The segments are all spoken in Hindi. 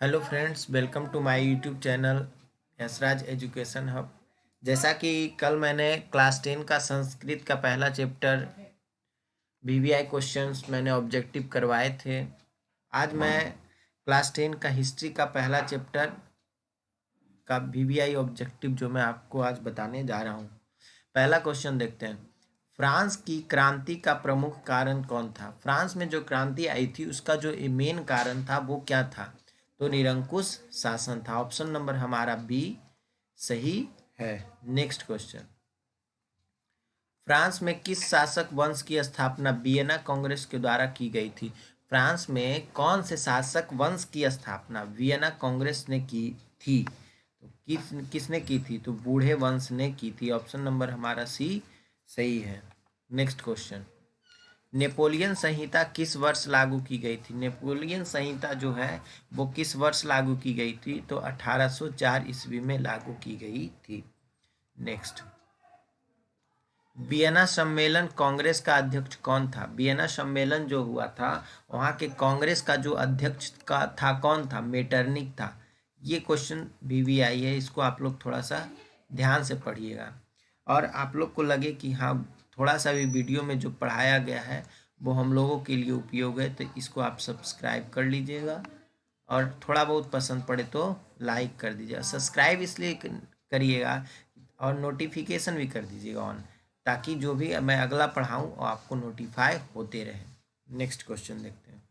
Hello friends, welcome to my YouTube channel Yashraj education hub. जैसा कि कल मैंने क्लास 10 का संस्कृत का पहला चैप्टर वीवीआई क्वेश्चंस मैंने ऑब्जेक्टिव करवाए थे। आज मैं क्लास 10 का हिस्ट्री का पहला चैप्टर का वीवीआई ऑब्जेक्टिव जो मैं आपको आज बताने जा रहा हूँ। पहला क्वेश्चन देखते हैं। फ्रांस की क्रांति का प्रमुख कारण कौन था? फ्रांस में जो क्रांति आई थी उसका जो मेन कारण था वो क्या था? तो निरंकुश शासन था। ऑप्शन नंबर हमारा बी सही है। Next question. फ्रांस में किस शासक वंश की स्थापना वियना कांग्रेस के द्वारा की गई थी? फ्रांस में कौन से शासक वंश की स्थापना वियना कांग्रेस ने की थी? तो किसने की थी? तो बूढ़े वंश ने की थी। ऑप्शन नंबर हमारा सी सही है। Next question. नेपोलियन संहिता किस वर्ष लागू की गई थी? नेपोलियन संहिता जो है वो किस वर्ष लागू की गई थी? तो 1804 ईस्वी में लागू की गई थी। नेक्स्ट। वियना सम्मेलन कांग्रेस का अध्यक्ष कौन था? वियना सम्मेलन जो हुआ था वहाँ के कांग्रेस का जो अध्यक्ष का था कौन था? मेटरनिक था। ये क्वेश्चन वीवीआई है, इसको आप लोग थोड़ा सा ध्यान से पढ़िएगा और आप लोग को लगे कि हाँ थोड़ा सा भी वीडियो में जो पढ़ाया गया है वो हम लोगों के लिए उपयोग है तो इसको आप सब्सक्राइब कर लीजिएगा और थोड़ा बहुत पसंद पड़े तो लाइक कर दीजिएगा। सब्सक्राइब इसलिए करिएगा और नोटिफिकेशन भी कर दीजिएगा ऑन, ताकि जो भी मैं अगला पढ़ाऊँ वो आपको नोटिफाई होते रहे। नेक्स्ट क्वेश्चन देखते हैं।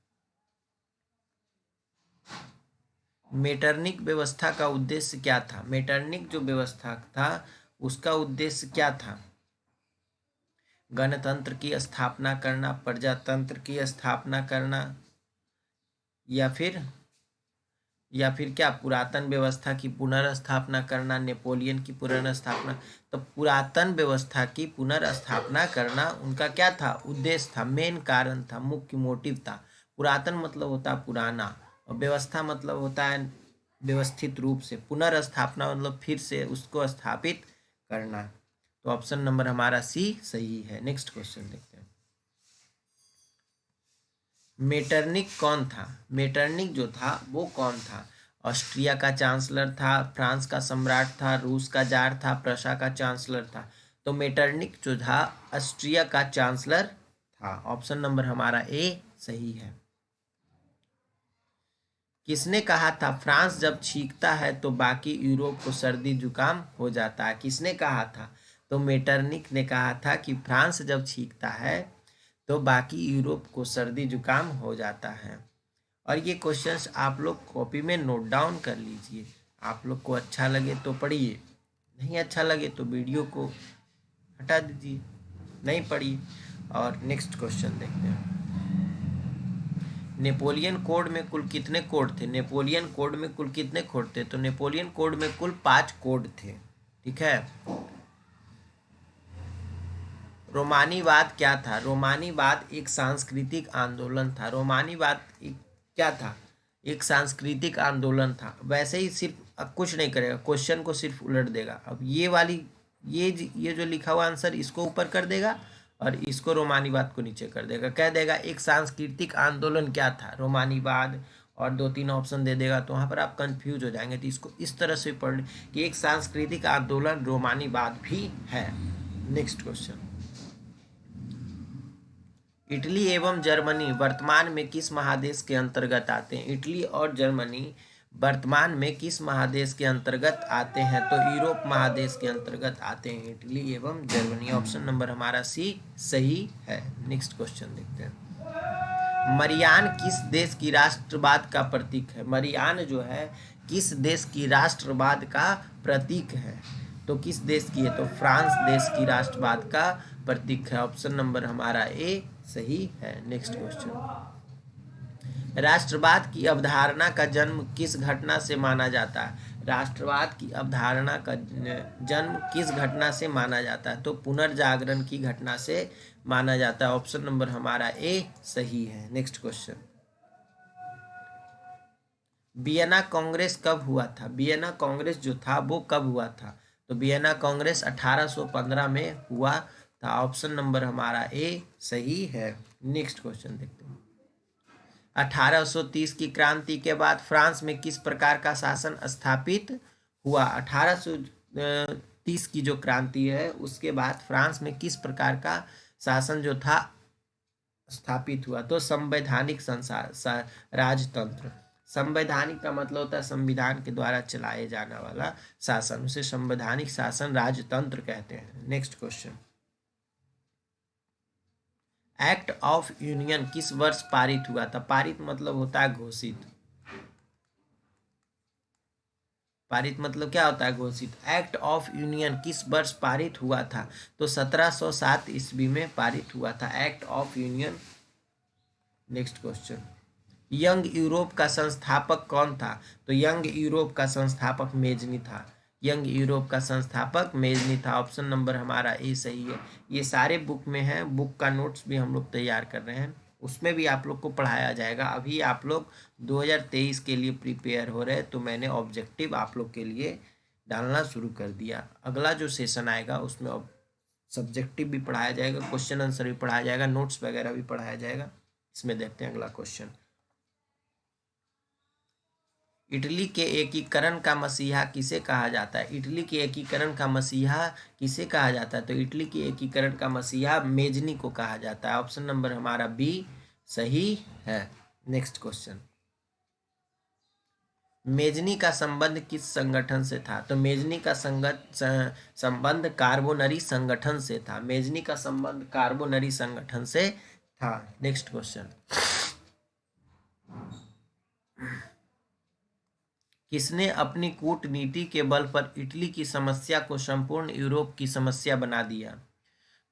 मेटरनिक व्यवस्था का उद्देश्य क्या था? मेटरनिक जो व्यवस्था था उसका उद्देश्य क्या था? गणतंत्र की स्थापना करना, प्रजातंत्र की स्थापना करना, या फिर क्या पुरातन व्यवस्था की पुनर्स्थापना करना, नेपोलियन की पुनर्स्थापना। तो पुरातन व्यवस्था की पुनर्स्थापना करना उनका क्या था? उद्देश्य था, मेन कारण था, मुख्य मोटिव था। पुरातन मतलब होता है पुराना और व्यवस्था मतलब होता है व्यवस्थित रूप से, पुनर्स्थापना मतलब फिर से उसको स्थापित करना। तो ऑप्शन नंबर हमारा सी सही है। नेक्स्ट क्वेश्चन देखते हैं। मेटरनिक कौन था? मेटरनिक जो था वो कौन था? ऑस्ट्रिया का चांसलर था, फ्रांस का सम्राट था, रूस का जार था, प्रशा का चांसलर था। तो मेटरनिक जो था ऑस्ट्रिया का चांसलर था। ऑप्शन नंबर हमारा ए सही है। किसने कहा था फ्रांस जब छींकता है तो बाकी यूरोप को सर्दी जुकाम हो जाता है? किसने कहा था? तो मेटरनिक ने कहा था कि फ्रांस जब छींकता है तो बाकी यूरोप को सर्दी जुकाम हो जाता है। और ये क्वेश्चंस आप लोग कॉपी में नोट डाउन कर लीजिए। आप लोग को अच्छा लगे तो पढ़िए, नहीं अच्छा लगे तो वीडियो को हटा दीजिए, नहीं पढ़िए। और नेक्स्ट क्वेश्चन देखते हैं। नेपोलियन कोड में कुल कितने कोड थे? नेपोलियन कोड में कुल कितने कोड थे? तो नेपोलियन कोड में कुल 5 कोड थे। ठीक है। रोमानीवाद क्या था? रोमानीवाद एक सांस्कृतिक आंदोलन था। रोमानीवाद क्या था? एक सांस्कृतिक आंदोलन था। वैसे ही सिर्फ अब कुछ नहीं करेगा, क्वेश्चन को सिर्फ उलट देगा। अब ये वाली ये जो लिखा हुआ आंसर इसको ऊपर कर देगा और इसको रोमानीवाद को नीचे कर देगा। कह देगा एक सांस्कृतिक आंदोलन क्या था, रोमानीवाद, और 2-3 ऑप्शन दे देगा तो वहाँ पर आप कंफ्यूज हो जाएंगे। तो इसको इस तरह से पढ़ कि एक सांस्कृतिक आंदोलन रोमानीवाद भी है। Next question. इटली एवं जर्मनी वर्तमान में किस महादेश के अंतर्गत आते हैं? इटली और जर्मनी वर्तमान में किस महादेश के अंतर्गत आते हैं? तो यूरोप महादेश के अंतर्गत आते हैं इटली एवं जर्मनी। ऑप्शन नंबर हमारा सी सही है। नेक्स्ट क्वेश्चन देखते हैं। मरियान किस देश की राष्ट्रवाद का प्रतीक है? मरियान जो है किस देश की राष्ट्रवाद का प्रतीक है? तो किस देश की है? तो फ्रांस देश की राष्ट्रवाद का प्रतीक है। ऑप्शन नंबर हमारा ए सही है। Next question. राष्ट्रवाद की अवधारणा का जन्म किस घटना से माना जाता है? राष्ट्रवाद की अवधारणा का जन्म किस घटना से माना जाता है? तो पुनर्जागरण की घटना से माना जाता है। ऑप्शन नंबर हमारा ए सही है। Next question. वियना कांग्रेस कब हुआ था? वियना कांग्रेस जो था वो कब हुआ था? तो वियना कांग्रेस 1815 में हुआ था। ऑप्शन नंबर हमारा ए सही है। नेक्स्ट क्वेश्चन देखते हैं। 1830 की क्रांति के बाद फ्रांस में किस प्रकार का शासन स्थापित हुआ? 1830 की जो क्रांति है उसके बाद फ्रांस में किस प्रकार का शासन जो था स्थापित हुआ? तो संवैधानिक राजतंत्र। संवैधानिक का मतलब होता है संविधान के द्वारा चलाए जाने वाला शासन, उसे संवैधानिक शासन राजतंत्र कहते हैं। Next question, act of union किस वर्ष पारित हुआ था? पारित मतलब होता है घोषित। पारित मतलब क्या होता है? घोषित। एक्ट ऑफ यूनियन किस वर्ष पारित हुआ था? तो 1707 ईस्वी में पारित हुआ था act of union. Next question, young Europe का संस्थापक कौन था? तो यंग यूरोप का संस्थापक मेजनी था। यंग यूरोप का संस्थापक मेजनी था। ऑप्शन नंबर हमारा ए सही है। ये सारे बुक में है, बुक का नोट्स भी हम लोग तैयार कर रहे हैं, उसमें भी आप लोग को पढ़ाया जाएगा। अभी आप लोग 2023 के लिए प्रिपेयर हो रहे हैं तो मैंने ऑब्जेक्टिव आप लोग के लिए डालना शुरू कर दिया। अगला जो सेशन आएगा उसमें सब्जेक्टिव भी पढ़ाया जाएगा, क्वेश्चन आंसर भी पढ़ाया जाएगा, नोट्स वगैरह भी पढ़ाया जाएगा। इसमें देखते हैं अगला क्वेश्चन, इटली के एकीकरण का मसीहा किसे कहा जाता है? इटली के एकीकरण का मसीहा किसे कहा जाता है? तो इटली के एकीकरण का मसीहा मेजनी को कहा जाता है। ऑप्शन नंबर हमारा बी सही है। नेक्स्ट क्वेश्चन, मेजनी का संबंध किस संगठन से था? तो मेजनी का संबंध कार्बोनरी संगठन से था। मेजनी का संबंध कार्बोनरी संगठन से था। नेक्स्ट क्वेश्चन, किसने अपनी कूटनीति के बल पर इटली की समस्या को संपूर्ण यूरोप की समस्या बना दिया?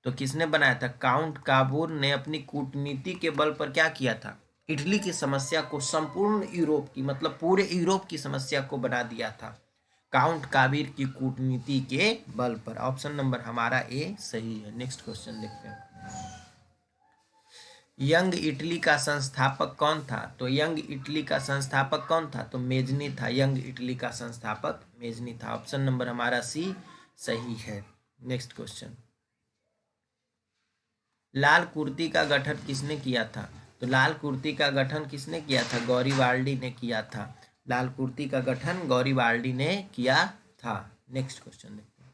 तो किसने बनाया था? काउंट काबूर ने अपनी कूटनीति के बल पर क्या किया था? इटली की समस्या को संपूर्ण यूरोप की मतलब पूरे यूरोप की समस्या को बना दिया था काउंट काबीर की कूटनीति के बल पर। ऑप्शन नंबर हमारा ए सही है। नेक्स्ट क्वेश्चन देखते हैं, यंग इटली का संस्थापक कौन था? तो यंग इटली का संस्थापक कौन था? तो मेजनी था। यंग इटली का संस्थापक मेजनी था। ऑप्शन नंबर हमारा सी सही है। नेक्स्ट क्वेश्चन, लाल कुर्ती का गठन किसने किया था? तो लाल कुर्ती का गठन किसने किया था? गौरीवाल्डी ने किया था। लाल कुर्ती का गठन गौरीवाल्डी ने किया था। नेक्स्ट क्वेश्चन देखते हैं,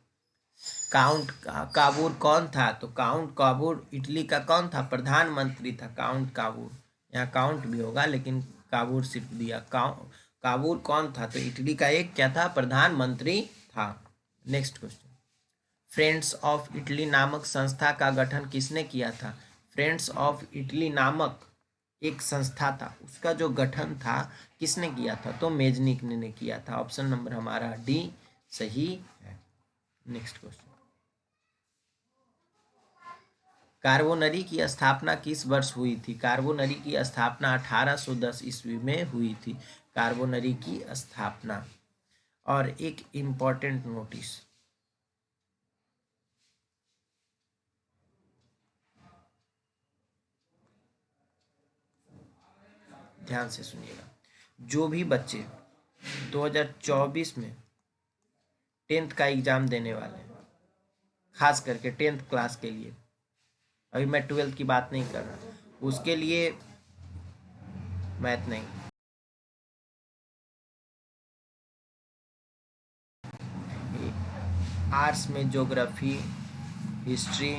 काउंट काबूर कौन था? तो काउंट काबूर इटली का कौन था? प्रधानमंत्री था काउंट काबूर। यहाँ काउंट भी होगा लेकिन काबूर सिर्फ दिया। काबूर कौन था? तो इटली का एक क्या था? प्रधानमंत्री था। Next question, friends of Italy नामक संस्था का गठन किसने किया था? फ्रेंड्स ऑफ इटली नामक एक संस्था था, उसका जो गठन था किसने किया था? तो मेजनी ने किया था। ऑप्शन नंबर हमारा डी सही है। नेक्स्ट क्वेश्चन, कार्बोनरी की स्थापना किस वर्ष हुई थी? कार्बोनरी की स्थापना 1810 ईस्वी में हुई थी। कार्बोनरी की स्थापना। और एक इम्पॉर्टेंट नोटिस, ध्यान से सुनिएगा, जो भी बच्चे 2024 में 10th का एग्जाम देने वाले हैं, खास करके 10th क्लास के लिए, अभी मैं 12th की बात नहीं कर रहा, उसके लिए मैथ नहीं, आर्ट्स में geography, history,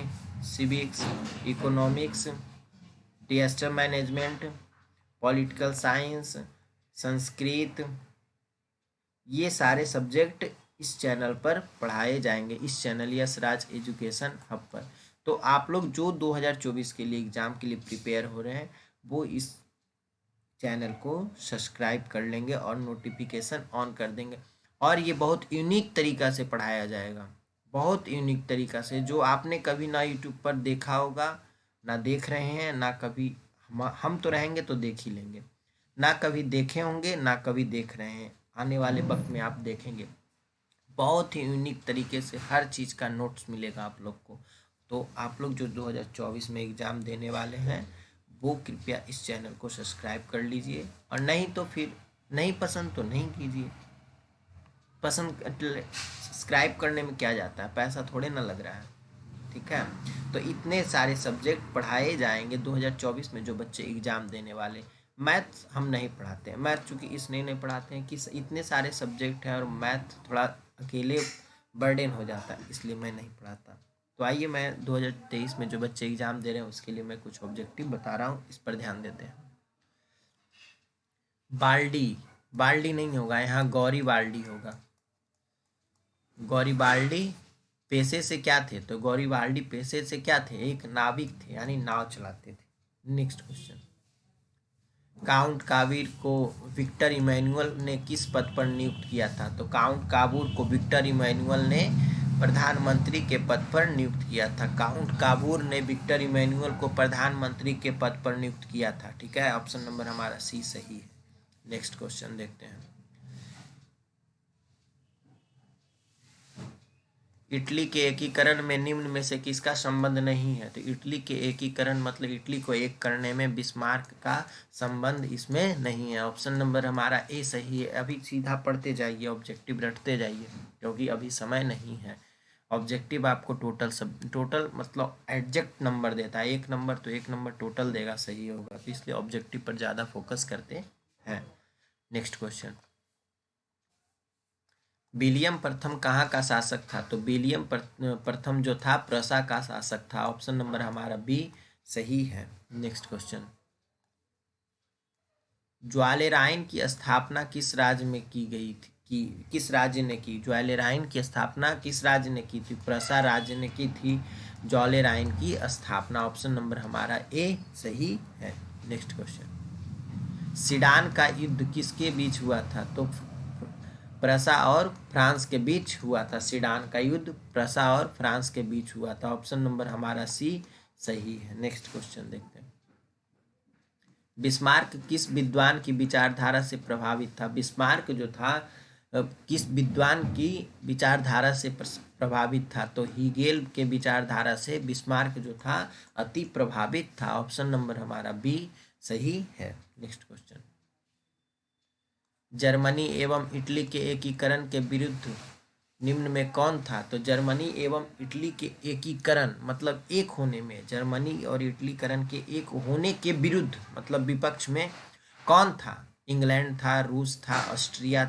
civics, economics, disaster management, political science, Sanskrit, ये सारे सब्जेक्ट इस चैनल पर पढ़ाए जाएंगे, इस चैनल यस राज एजुकेशन हब पर। तो आप लोग जो 2024 के लिए एग्ज़ाम के लिए प्रिपेयर हो रहे हैं वो इस चैनल को सब्सक्राइब कर लेंगे और नोटिफिकेशन ऑन कर देंगे। और ये बहुत यूनिक तरीक़ा से पढ़ाया जाएगा, बहुत यूनिक तरीक़ा से, जो आपने कभी ना यूट्यूब पर देखा होगा, ना देख रहे हैं, ना कभी हम तो रहेंगे तो देख ही लेंगे, ना कभी देखे होंगे ना कभी देख रहे हैं, आने वाले वक्त में आप देखेंगे। बहुत ही यूनिक तरीके से हर चीज़ का नोट्स मिलेगा आप लोग को। तो आप लोग जो 2024 में एग्ज़ाम देने वाले हैं वो कृपया इस चैनल को सब्सक्राइब कर लीजिए, और नहीं तो फिर नहीं पसंद तो नहीं कीजिए। पसंद सब्सक्राइब करने में क्या जाता है, पैसा थोड़े ना लग रहा है, ठीक है। तो इतने सारे सब्जेक्ट पढ़ाए जाएंगे 2024 में जो बच्चे एग्ज़ाम देने वाले, मैथ हम नहीं पढ़ाते हैं। मैथ चूँकि इसलिए नहीं पढ़ाते हैं कि इतने सारे सब्जेक्ट हैं और मैथ थोड़ा अकेले बर्डन हो जाता है, इसलिए मैं नहीं पढ़ाता। तो आइए मैं 2023 में जो बच्चे एग्ज़ाम दे रहे हैं उसके लिए मैं कुछ ऑब्जेक्टिव बता रहा हूँ, इस पर ध्यान देते हैं। बाल्डी, बाल्डी नहीं होगा यहाँ, गौरी बाल्डी होगा। गौरी बाल्डी पेशे से क्या थे? तो गौरी बाल्डी पेशे से क्या थे? एक नाविक थे, यानी नाव चलाते थे। नेक्स्ट क्वेश्चन, काउंट काबीर को विक्टर इमैनुअल ने किस पद पर नियुक्त किया था? तो काउंट काबूर को विक्टर इमैनुअल ने प्रधानमंत्री के पद पर नियुक्त किया था। काउंट काबूर ने विक्टर इमैनुअल को प्रधानमंत्री के पद पर नियुक्त किया था। ठीक है, ऑप्शन नंबर हमारा सी सही है। नेक्स्ट क्वेश्चन देखते हैं, इटली के एकीकरण में निम्न में से किसका संबंध नहीं है? तो इटली के एकीकरण मतलब इटली को एक करने में बिस्मार्क का संबंध इसमें नहीं है। ऑप्शन नंबर हमारा ए सही है। अभी सीधा पढ़ते जाइए, ऑब्जेक्टिव रटते जाइए, क्योंकि अभी समय नहीं है। ऑब्जेक्टिव आपको टोटल मतलब एग्जैक्ट नंबर देता है, एक नंबर तो एक नंबर टोटल देगा, सही होगा, तो इसलिए ऑब्जेक्टिव पर ज़्यादा फोकस करते हैं। नेक्स्ट क्वेश्चन, विलियम प्रथम कहाँ का शासक था? तो विलियम प्रथम जो था प्रसा का शासक था। ऑप्शन नंबर हमारा बी सही है। नेक्स्ट क्वेश्चन, ज्वालेराइन की स्थापना किस राज्य में की गई थी? किस राज्य ने की? ज्वालेराइन की स्थापना किस राज्य ने की थी? प्रसा राज्य ने की थी ज्वालेराइन की स्थापना। ऑप्शन नंबर हमारा ए सही है। नेक्स्ट क्वेश्चन, सीडान का युद्ध किसके बीच हुआ था? तो प्रसा और फ्रांस के बीच हुआ था। सीडान का युद्ध प्रसा और फ्रांस के बीच हुआ था। ऑप्शन नंबर हमारा सी सही है। नेक्स्ट क्वेश्चन देखते हैं, बिस्मार्क किस विद्वान की विचारधारा से प्रभावित था? बिस्मार्क जो था किस विद्वान की विचारधारा से प्रभावित था? तो हीगेल के विचारधारा से बिस्मार्क जो था अति प्रभावित था। ऑप्शन नंबर हमारा बी सही है। नेक्स्ट क्वेश्चन, जर्मनी एवं इटली के एकीकरण के विरुद्ध निम्न में कौन था? तो जर्मनी एवं इटली के एकीकरण मतलब एक होने में, जर्मनी और इटलीकरण के एक होने के विरुद्ध मतलब विपक्ष में कौन था? इंग्लैंड था, रूस था, ऑस्ट्रिया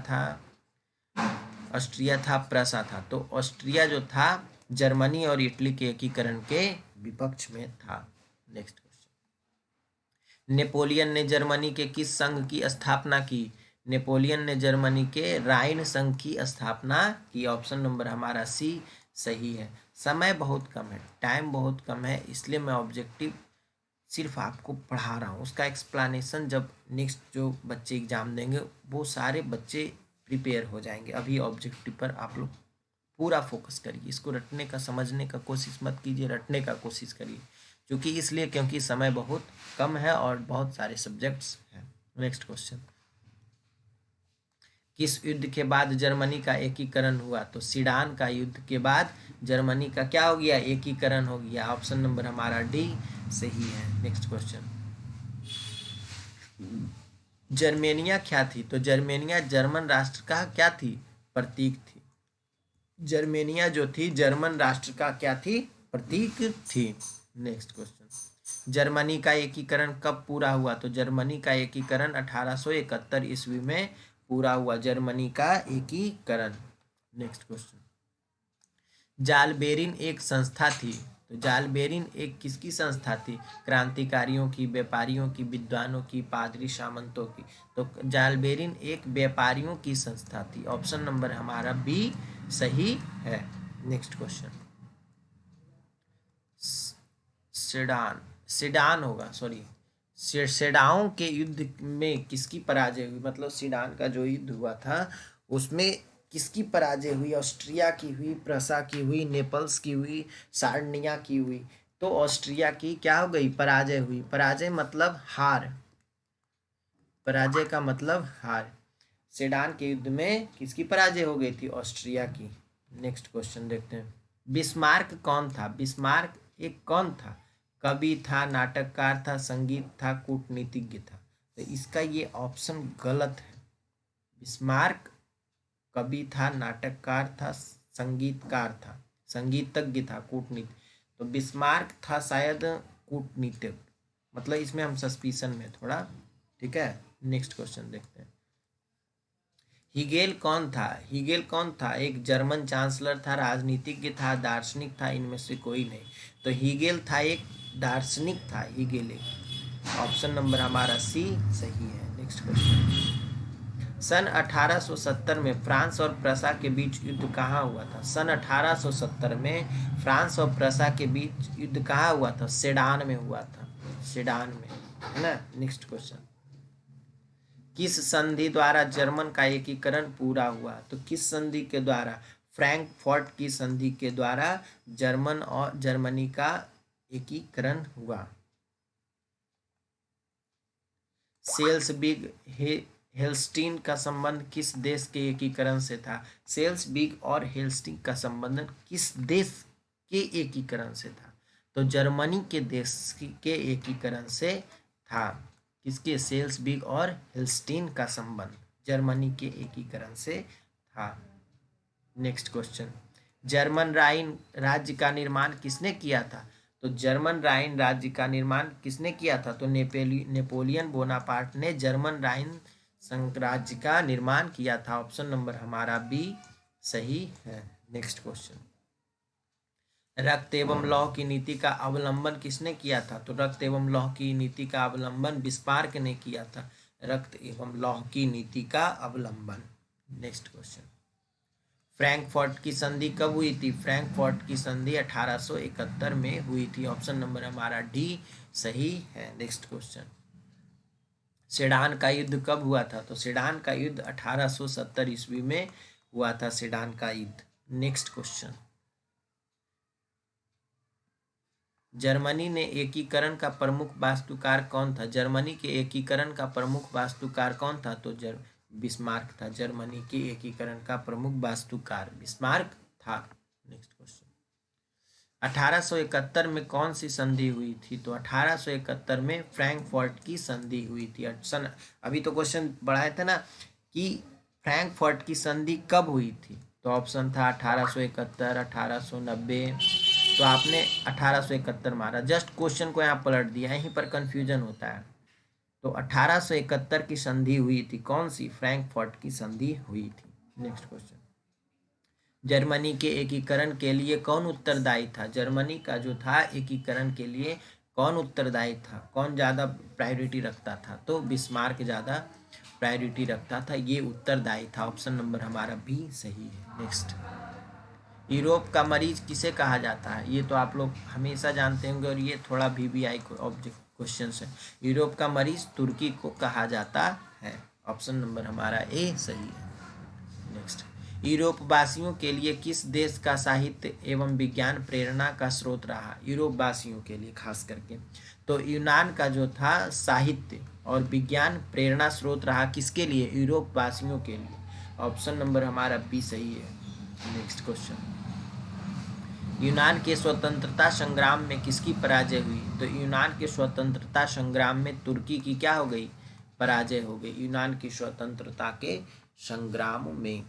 था, प्रसा था। तो ऑस्ट्रिया जो था जर्मनी और इटली के एकीकरण के विपक्ष में था। नेक्स्ट क्वेश्चन, नेपोलियन ने जर्मनी के किस संघ की स्थापना की? नेपोलियन ने जर्मनी के राइन संघ की स्थापना की। ऑप्शन नंबर हमारा सी सही है। समय बहुत कम है, टाइम बहुत कम है, इसलिए मैं ऑब्जेक्टिव सिर्फ आपको पढ़ा रहा हूँ। उसका एक्सप्लेनेशन जब नेक्स्ट जो बच्चे एग्जाम देंगे वो सारे बच्चे प्रिपेयर हो जाएंगे। अभी ऑब्जेक्टिव पर आप लोग पूरा फोकस करिए, इसको रटने का समझने का कोशिश मत कीजिए, रटने का कोशिश करिए, क्योंकि इसलिए क्योंकि समय बहुत कम है और बहुत सारे सब्जेक्ट्स हैं। नेक्स्ट क्वेश्चन, किस युद्ध के बाद जर्मनी का एकीकरण हुआ? तो सीडान का युद्ध के बाद जर्मनी का क्या हो गया? एकीकरण हो गया। ऑप्शन नंबर हमारा डी सही है। नेक्स्ट क्वेश्चन, जर्मेनिया क्या थी? तो जर्मेनिया जर्मन राष्ट्र का क्या थी? प्रतीक थी। जर्मेनिया जो थी जर्मन राष्ट्र का क्या थी? प्रतीक थी। नेक्स्ट क्वेश्चन, जर्मनी का एकीकरण कब पूरा हुआ? तो जर्मनी का एकीकरण 1871 ईस्वी में पूरा हुआ, जर्मनी का एकीकरण। नेक्स्ट क्वेश्चन, जालबेरिन एक संस्था थी। तो जालबेरिन एक किसकी संस्था थी? क्रांतिकारियों की, व्यापारियों की, विद्वानों की, पादरी सामंतों की। तो जालबेरिन एक व्यापारियों की संस्था थी। ऑप्शन नंबर हमारा बी सही है। नेक्स्ट क्वेश्चन, सेडान सेडान होगा सॉरी सेडाओं के युद्ध में किसकी पराजय हुई? मतलब सेडान का जो युद्ध हुआ था उसमें किसकी पराजय हुई? ऑस्ट्रिया की हुई, प्रसा की हुई, नेपल्स की हुई, सार्डिनिया की हुई। तो ऑस्ट्रिया की क्या हो गई? पराजय हुई। पराजय मतलब हार, पराजय का मतलब हार। सेडान के युद्ध में किसकी पराजय हो गई थी? ऑस्ट्रिया की। नेक्स्ट क्वेश्चन देखते हैं, बिस्मार्क कौन था? बिस्मार्क एक कौन था? कवि था, नाटककार था, संगीत था, कूटनीतिज्ञ था। तो इसका ये ऑप्शन गलत है। बिस्मार्क कवि था, नाटककार था, संगीतकार था, संगीतज्ञ था, कूटनीति। तो बिस्मार्क था शायद कूटनीतिक, मतलब इसमें हम सस्पिशन में थोड़ा ठीक है, नेक्स्ट क्वेश्चन देखते हैं। हीगेल कौन था? हीगेल कौन था? एक जर्मन चांसलर था, राजनीतिज्ञ था, दार्शनिक था, इनमें से कोई नहीं। तो हीगेल था एक दार्शनिक था, हीगेल एक। ऑप्शन नंबर हमारा सी सही है। Next question. सन 1870 में फ्रांस और प्रसा के बीच युद्ध कहाँ हुआ था? सन 1870 में फ्रांस और प्रसा के बीच युद्ध कहाँ हुआ था? सेडान में हुआ था, सेडान में, है ना। Next question. किस संधि द्वारा जर्मन का एकीकरण पूरा हुआ? तो किस संधि के द्वारा? फ्रैंकफर्ट की संधि के द्वारा जर्मन और जर्मनी का एकीकरण हुआ। सेल्सबिग हेल्स्टीन का संबंध किस देश के एकीकरण से था? सेल्सबिग और हेल्स्टीन का संबंध किस देश के एकीकरण से था? तो जर्मनी के देश के एकीकरण से था। किसके? सेल्सबिग और हेल्स्टीन का संबंध जर्मनी के एकीकरण से था। Next question. जर्मन राइन राज्य का निर्माण किसने किया था? तो जर्मन राइन राज्य का निर्माण किसने किया था? तो नेपोलियन बोनापार्ट ने जर्मन राइन संघराज्य का निर्माण किया था। ऑप्शन नंबर हमारा बी सही है। Next question. रक्त एवं लौह की नीति का अवलंबन किसने किया था? तो रक्त एवं लौह की नीति का अवलंबन बिस्मार्क ने किया था। रक्त एवं लौह की नीति का अवलंबन। Next question. फ्रैंकफर्ट की संधि कब हुई थी? फ्रैंकफर्ट की संधि 1871 में हुई थी। ऑप्शन नंबर हमारा डी सही है। Next question. सेडान का युद्ध कब हुआ था? तो सेडान का युद्ध 1870 ईस्वी में हुआ था, सेडान का युद्ध। Next question. जर्मनी ने एकीकरण का प्रमुख वास्तुकार कौन था? जर्मनी के एकीकरण का प्रमुख वास्तुकार कौन था? तो बिस्मार्क था। जर्मनी के एकीकरण का प्रमुख वास्तुकार बिस्मार्क था। Next question. 1871 में कौन सी संधि हुई थी? तो 1871 में फ्रैंकफर्ट की संधि हुई थी। अभी तो क्वेश्चन बढ़ाए थे ना कि फ्रैंकफर्ट की संधि कब हुई थी, तो ऑप्शन था 1871, 1890। तो आपने 1871 मारा, जस्ट क्वेश्चन को यहाँ पलट दिया, यहीं पर कंफ्यूजन होता है। तो 1871 की संधि हुई थी, कौन सी? फ्रैंकफर्ट की संधि हुई थी। Next question. जर्मनी के एकीकरण के लिए कौन उत्तरदायी था? जर्मनी का जो था एकीकरण के लिए कौन उत्तरदायी था? कौन ज़्यादा प्रायोरिटी रखता था? तो बिस्मार्क ज़्यादा प्रायोरिटी रखता था, ये उत्तरदायी था। ऑप्शन नंबर हमारा बी सही है। नेक्स्ट। यूरोप का मरीज किसे कहा जाता है? ये तो आप लोग हमेशा जानते होंगे और ये थोड़ा VVI ऑब्जेक्ट क्वेश्चन है। यूरोप का मरीज तुर्की को कहा जाता है। ऑप्शन नंबर हमारा ए सही है। नेक्स्ट। यूरोप वासियों के लिए किस देश का साहित्य एवं विज्ञान प्रेरणा का स्रोत रहा? यूरोप वासियों के लिए खास करके तो यूनान का जो था साहित्य और विज्ञान प्रेरणा स्रोत रहा, किसके लिए? यूरोप वासियों के लिए। ऑप्शन नंबर हमारा बी सही है। Next question. यूनान के स्वतंत्रता संग्राम में किसकी पराजय हुई? तो यूनान के स्वतंत्रता संग्राम में तुर्की की क्या हो गई? पराजय हो गई। यूनान की स्वतंत्रता के संग्राम में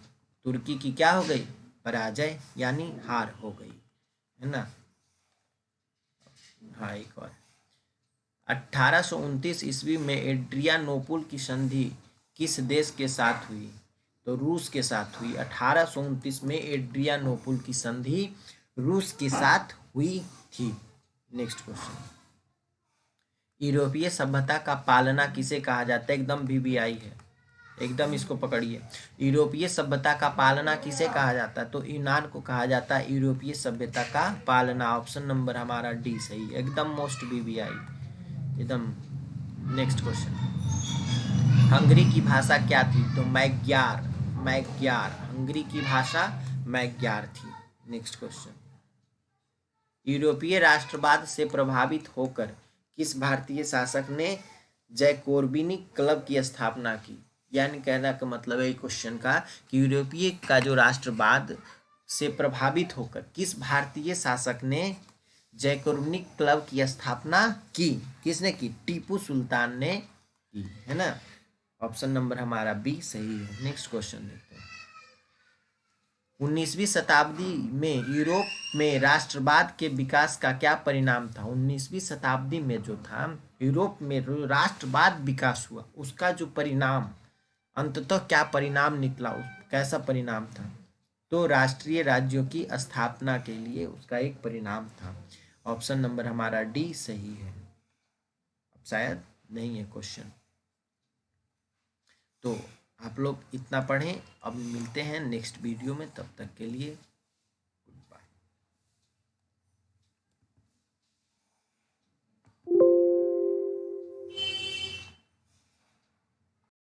तुर्की की क्या हो गई? पराजय, यानी हार हो गई, है ना। हाँ, एक और। 1829 ईस्वी में एड्रियानोपुल की संधि किस देश के साथ हुई? तो रूस के साथ हुई। 1829 में एड्रियानोपुल की संधि रूस के साथ हुई थी। Next question. यूरोपीय सभ्यता का पालना किसे कहा जाता है? एकदम VVI है, एकदम इसको पकड़िए। यूरोपीय सभ्यता का पालना किसे कहा जाता है? तो यूनान को कहा जाता है यूरोपीय सभ्यता का पालना। ऑप्शन नंबर हमारा डी सही, एकदम मोस्ट VVI एकदम। Next question. हंगरी की भाषा क्या थी? तो मैग्यार, मैग्यार। हंगरी की भाषा मैग्यार थी। Next question. यूरोपीय राष्ट्रवाद से प्रभावित होकर किस भारतीय शासक ने जैकोबिनिक क्लब की स्थापना की? यानी कहना का मतलब है क्वेश्चन का कि यूरोपीय का जो राष्ट्रवाद से प्रभावित होकर किस भारतीय शासक ने जैकोबिनिक क्लब की स्थापना की? किसने की? टीपू सुल्तान ने की, है ना। ऑप्शन नंबर हमारा बी सही है। नेक्स्ट क्वेश्चन देखते हैं। 19वीं शताब्दी में यूरोप में राष्ट्रवाद के विकास का क्या परिणाम था? 19वीं शताब्दी में जो था यूरोप में जो राष्ट्रवाद विकास हुआ उसका जो परिणाम अंततः क्या परिणाम निकला, कैसा परिणाम था? तो राष्ट्रीय राज्यों की स्थापना के लिए उसका एक परिणाम था। ऑप्शन नंबर हमारा डी सही है। अब शायद नहीं है क्वेश्चन, तो आप लोग इतना पढ़ें। अब मिलते हैं नेक्स्ट वीडियो में, तब तक के लिए